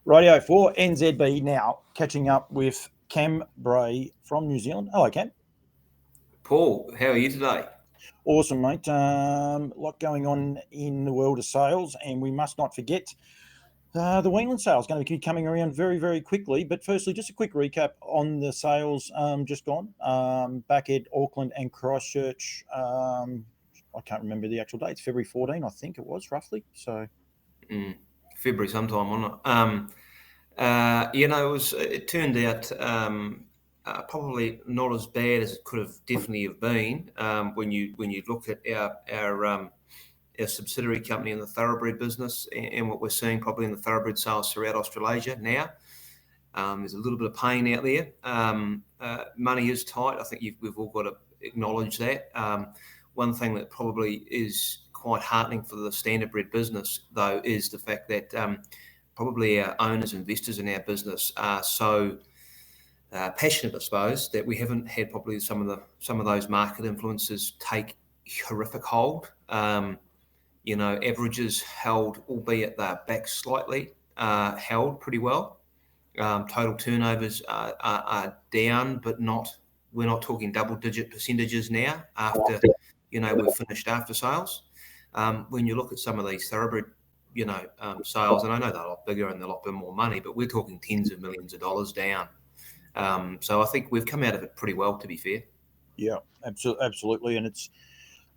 Radio for NZB now, catching up with Cam Bray from New Zealand. Hello, Cam. Paul, how are you today? Awesome, mate. A lot going on in the world of sales, and we must not forget the weanling sales going to be coming around very, very quickly. But firstly, just a quick recap on the sales just gone back at Auckland and Christchurch. I can't remember the actual dates. February 14, I think it was roughly. So February sometime, wasn't it? It turned out probably not as bad as it could have definitely have been when you look at our subsidiary company in the thoroughbred business and what we're seeing probably in the thoroughbred sales throughout Australasia now. There's a little bit of pain out there. Money is tight. I think we've all got to acknowledge that. One thing that probably is quite heartening for the standardbred business, though, is the fact that probably our owners, investors in our business are so passionate, I suppose, that we haven't had probably some of those market influences take horrific hold. Averages held, albeit they're back slightly, held pretty well. Total turnovers are down, but we're not talking double-digit percentages now after, we've finished after sales. When you look at some of these thoroughbred, sales, and I know they're a lot bigger and they're a lot bit more money, but we're talking tens of millions of dollars down. So I think we've come out of it pretty well, to be fair. Yeah, absolutely. And it's,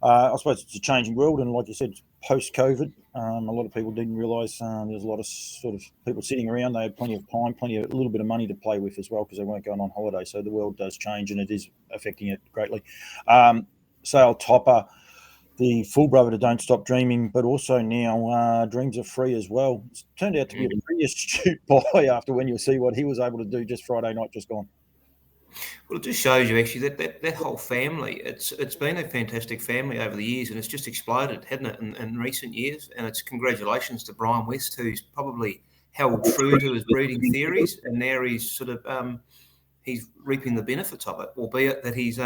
I suppose it's a changing world. And like you said, post-COVID, a lot of people didn't realise there's a lot of sort of people sitting around. They had plenty of time, a little bit of money to play with as well because they weren't going on holiday. So the world does change and it is affecting it greatly. Sale topper, the full brother to Don't Stop Dreaming, but also now Dreams Are Free as well. It's turned out to be a pretty astute buy after when you see what he was able to do just Friday night just gone. Well, it just shows you actually that whole family, it's been a fantastic family over the years and it's just exploded, hasn't it, in recent years? And it's congratulations to Brian West, who's probably held true to his breeding theories and now he's sort of he's reaping the benefits of it, albeit that he's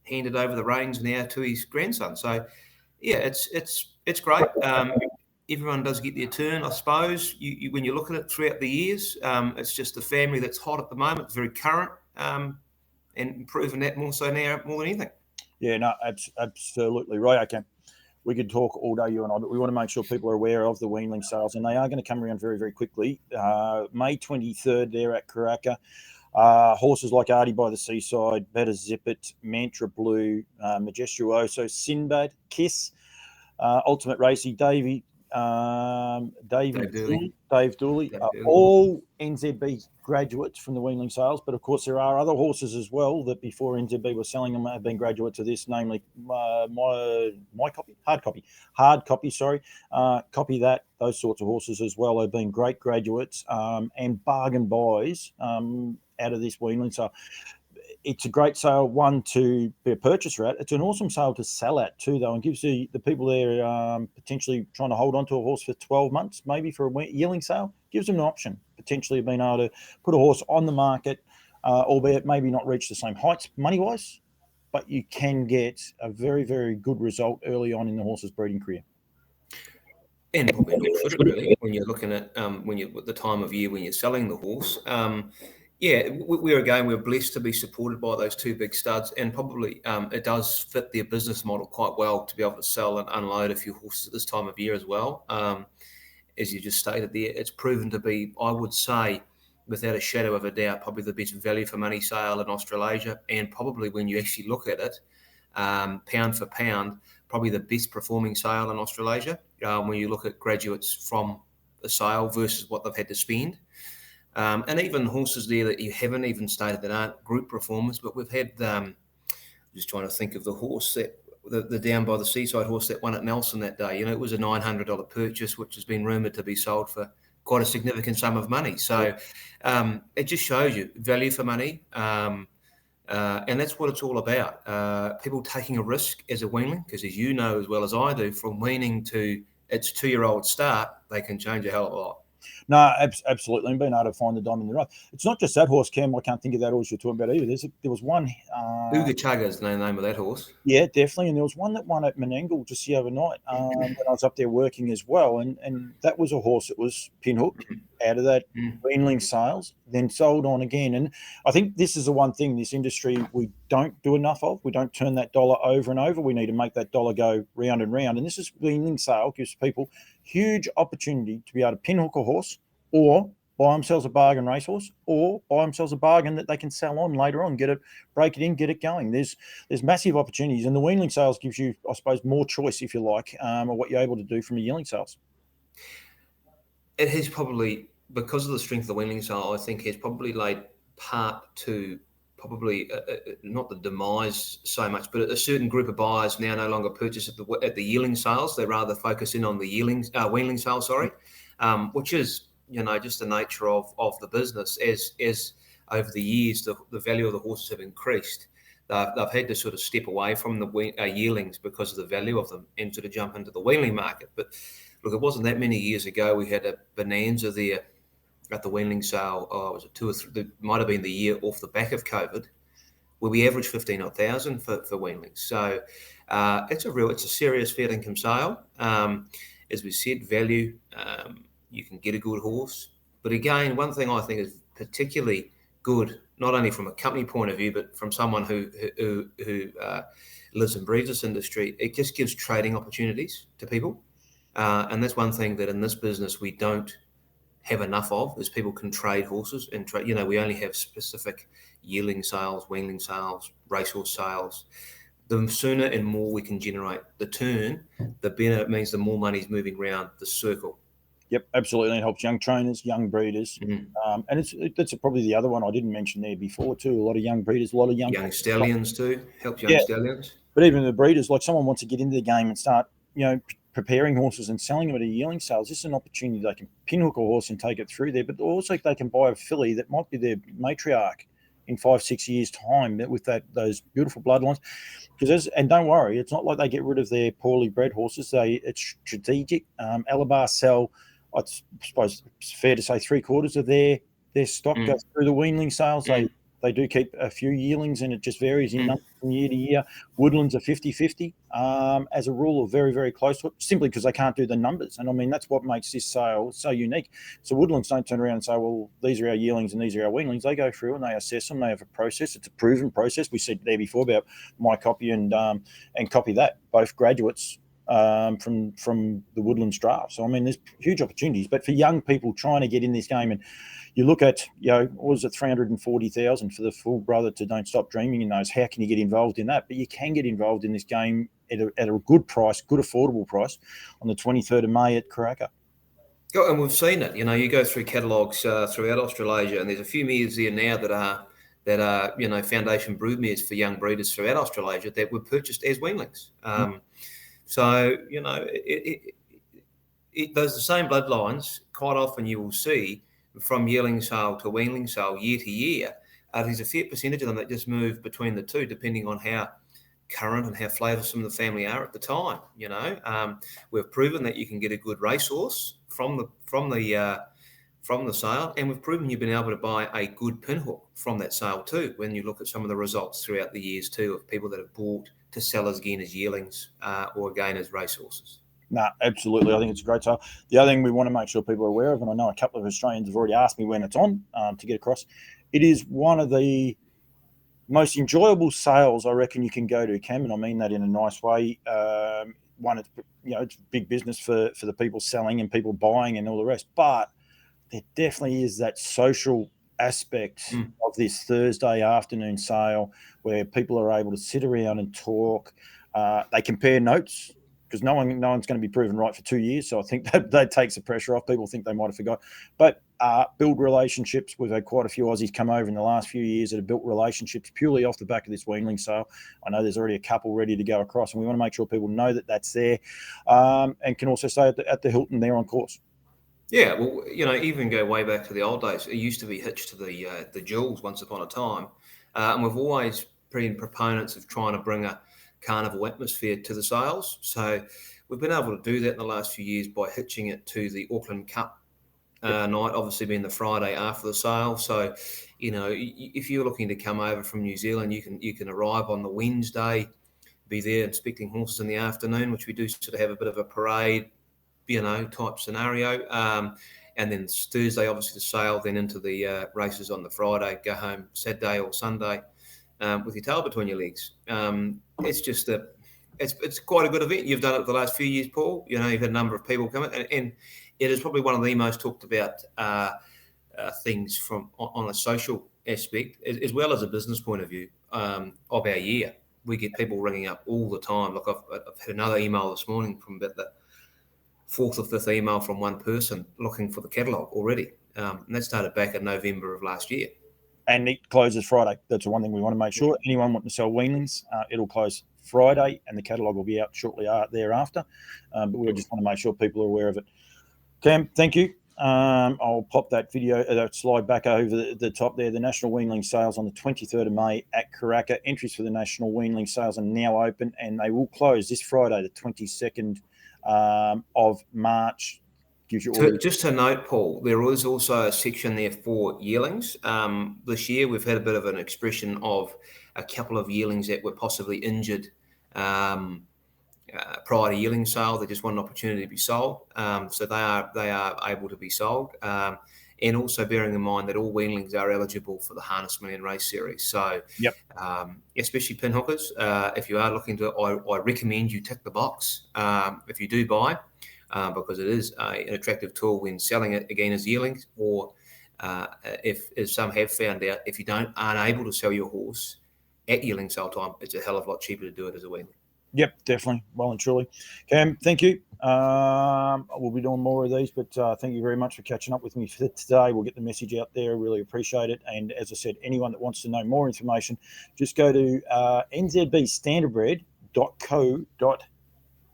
handed over the reins now to his grandson. So, yeah, it's great. Everyone does get their turn, I suppose. When you look at it throughout the years, it's just the family that's hot at the moment. It's very current and proving that more so now more than anything. Yeah, no, absolutely right. Okay, we could talk all day, you and I, but we want to make sure people are aware of the weanling sales, and they are going to come around very, very quickly. May 23rd, they're at Karaka. Horses like Artie by the Seaside, Better Zip It, Mantra Blue, Majestuoso, Sinbad, Kiss, Ultimate Racy, Dave Dooley, all NZB graduates from the weanling sales. But of course, there are other horses as well that before NZB was selling them have been graduates of this, namely Hard Copy. Copy That. Those sorts of horses as well have been great graduates and bargain buys out of this weanling sale. It's a great sale, one, to be a purchaser at. It's an awesome sale to sell at too, though, and gives the people there potentially trying to hold on to a horse for 12 months, maybe for a yearling sale, gives them an option, potentially of being able to put a horse on the market, albeit maybe not reach the same heights money-wise, but you can get a very, very good result early on in the horse's breeding career. And probably not should it really, when you're looking at the time of year when you're selling the horse. We're blessed to be supported by those two big studs, and probably it does fit their business model quite well to be able to sell and unload a few horses at this time of year as well. As you just stated there, it's proven to be, I would say, without a shadow of a doubt, probably the best value for money sale in Australasia, and probably when you actually look at it, pound for pound, probably the best performing sale in Australasia when you look at graduates from the sale versus what they've had to spend. And even horses there that you haven't even stated that aren't group performers, but we've had, just trying to think of the horse that, the Down by the Seaside horse that won at Nelson that day. It was a $900 purchase, which has been rumoured to be sold for quite a significant sum of money. So it just shows you value for money. And that's what it's all about. People taking a risk as a weanling, because as you know as well as I do, from weaning to its 2-year-old start, they can change a hell of a lot. No, absolutely. And being able to find the diamond in the rough. It's not just that horse, Cam. I can't think of that horse you're talking about either. There was one. Uga Chugga's the name of that horse. Yeah, definitely. And there was one that won at Menangle just the other night when I was up there working as well. And that was a horse that was pinhooked out of that weanling sales, then sold on again. And I think this is the one thing this industry we don't do enough of. We don't turn that dollar over and over. We need to make that dollar go round and round. And this is weanling sale gives people huge opportunity to be able to pinhook a horse or buy themselves a bargain racehorse or buy themselves a bargain that they can sell on later on, break it in, get it going. There's massive opportunities, and the weanling sales gives you, I suppose, more choice, if you like, of what you're able to do from a yearling sales. It has probably, because of the strength of the weanling sale, I think has probably laid part to probably not the demise so much, but a certain group of buyers now no longer purchase at the yearling sales. They rather focus in on the weanling sales, which is, just the nature of the business. As over the years, the value of the horses have increased. They've had to sort of step away from the yearlings because of the value of them and sort of jump into the weanling market. But look, it wasn't that many years ago we had a bonanza there at the weanling sale. Was it 2 or 3? It might have been the year off the back of COVID, where we averaged 15,000 for weanlings. So it's a serious fair income sale. As we said, value. You can get a good horse. But again, one thing I think is particularly good, not only from a company point of view, but from someone who lives and breathes this industry, it just gives trading opportunities to people. And that's one thing that in this business we don't have enough of, is people can trade horses and trade. We only have specific yearling sales, weanling sales, racehorse sales. The sooner and more we can generate the turn, the better. It means the more money's moving around the circle. Yep, absolutely. It helps young trainers, young breeders. And that's probably the other one I didn't mention there before too. A lot of young breeders, a lot of young stallions too. Helps young stallions. But even the breeders, like someone wants to get into the game and start, preparing horses and selling them at a yearling sales. This is an opportunity. They can pinhook a horse and take it through there, but also they can buy a filly that might be their matriarch in 5-6 years' time with those beautiful bloodlines. And don't worry, it's not like they get rid of their poorly bred horses. It's strategic. Alabar sell, I suppose it's fair to say, 3/4 of their stock goes through the weanling sales. They do keep a few yearlings, and it just varies in numbers from year to year. Woodlands are 50-50 as a rule, or very, very close to it, simply because they can't do the numbers. And I mean, that's what makes this sale so unique. So Woodlands don't turn around and say, well, these are our yearlings and these are our weanlings. They go through and they assess them. They have a process. It's a proven process. We said there before about my copy and copy that, both graduates from the Woodlands draft. So, I mean, there's huge opportunities. But for young people trying to get in this game, and you look at, what was it, 340,000 for the full brother to Don't Stop Dreaming in those. How can you get involved in that? But you can get involved in this game at a good price, good affordable price, on the 23rd of May at Karaka. Oh, and we've seen it. You go through catalogues throughout Australasia, and there's a few mares there now that are foundation brood mares for young breeders throughout Australasia that were purchased as weanlings. So, those the same bloodlines. Quite often you will see from yearling sale to weanling sale year to year, there's a fair percentage of them that just move between the two, depending on how current and how flavoursome the family are at the time. We've proven that you can get a good racehorse from the sale, and we've proven you've been able to buy a good pinhook from that sale too. When you look at some of the results throughout the years too of people that have bought to sell us again as yearlings or again as racehorses. No, absolutely. I think it's a great sale. The other thing we want to make sure people are aware of, and I know a couple of Australians have already asked me when it's on to get across, it is one of the most enjoyable sales I reckon you can go to, Cam, and I mean that in a nice way. It's big business for the people selling and people buying and all the rest, but there definitely is that social aspect of this Thursday afternoon sale where people are able to sit around and talk. They compare notes, because no one's going to be proven right for 2 years. So I think that takes the pressure off. People think they might have forgot. But build relationships. We've had quite a few Aussies come over in the last few years that have built relationships purely off the back of this weanling sale. I know there's already a couple ready to go across, and we want to make sure people know that that's there and can also stay at the Hilton there on course. Yeah, well, even go way back to the old days. It used to be hitched to the jewels once upon a time. And we've always been proponents of trying to bring a carnival atmosphere to the sales. So we've been able to do that in the last few years by hitching it to the Auckland Cup night, obviously being the Friday after the sale. So, if you're looking to come over from New Zealand, you can arrive on the Wednesday, be there inspecting horses in the afternoon, which we do sort of have a bit of a parade, type scenario. And then Thursday, obviously, the sale, then into the races on the Friday, go home Saturday or Sunday with your tail between your legs. It's just it's quite a good event. You've done it the last few years, Paul. You've had a number of people come in, and it is probably one of the most talked about things on a social aspect, as well as a business point of view of our year. We get people ringing up all the time. Like I've had another email this morning from about the fourth or fifth email from one person looking for the catalogue already. And that started back in November of last year. And it closes Friday. That's the one thing we want to make sure. Anyone wanting to sell weanlings, it'll close Friday, and the catalogue will be out shortly thereafter. But we just want to make sure people are aware of it. Cam, thank you. I'll pop that video, that slide back over the top there. The National Weanling Sales on the 23rd of May at Karaka. Entries for the National Weanling Sales are now open, and they will close this Friday, the 22nd of March. Just to note, Paul, there is also a section there for yearlings. This year, we've had a bit of an expression of a couple of yearlings that were possibly injured prior to yearling sale. They just want an opportunity to be sold. So they are able to be sold. And also bearing in mind that all weanlings are eligible for the Harness Million Race Series. So, especially pinhookers, if you are looking to, I recommend you tick the box if you do buy. Because it is an attractive tool when selling it again as yearlings, or if as some have found out, if you aren't able to sell your horse at yearling sale time, it's a hell of a lot cheaper to do it as a weanling. Yep, definitely, well and truly. Cam, thank you. We'll be doing more of these, but thank you very much for catching up with me for today. We'll get the message out there. Really appreciate it. And as I said, anyone that wants to know more information, just go to nzbstandardbred.co.nz.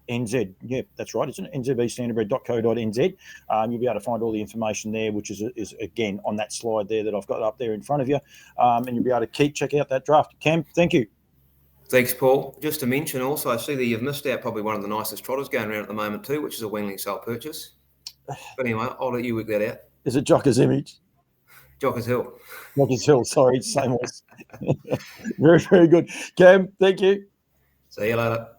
Yeah, that's right, isn't it? nzbstandardbred.co.nz. You'll be able to find all the information there, which is again on that slide there that I've got up there in front of you. And you'll be able to check out that draft. Cam, thank you. Thanks, Paul. Just to mention also, I see that you've missed out probably one of the nicest trotters going around at the moment too, which is a weanling sale purchase. But anyway, I'll let you work that out. Is it Jocker's Image? Jocker's Hill. Jocker's Hill, sorry, same voice. Very, very good. Cam, thank you. See you later.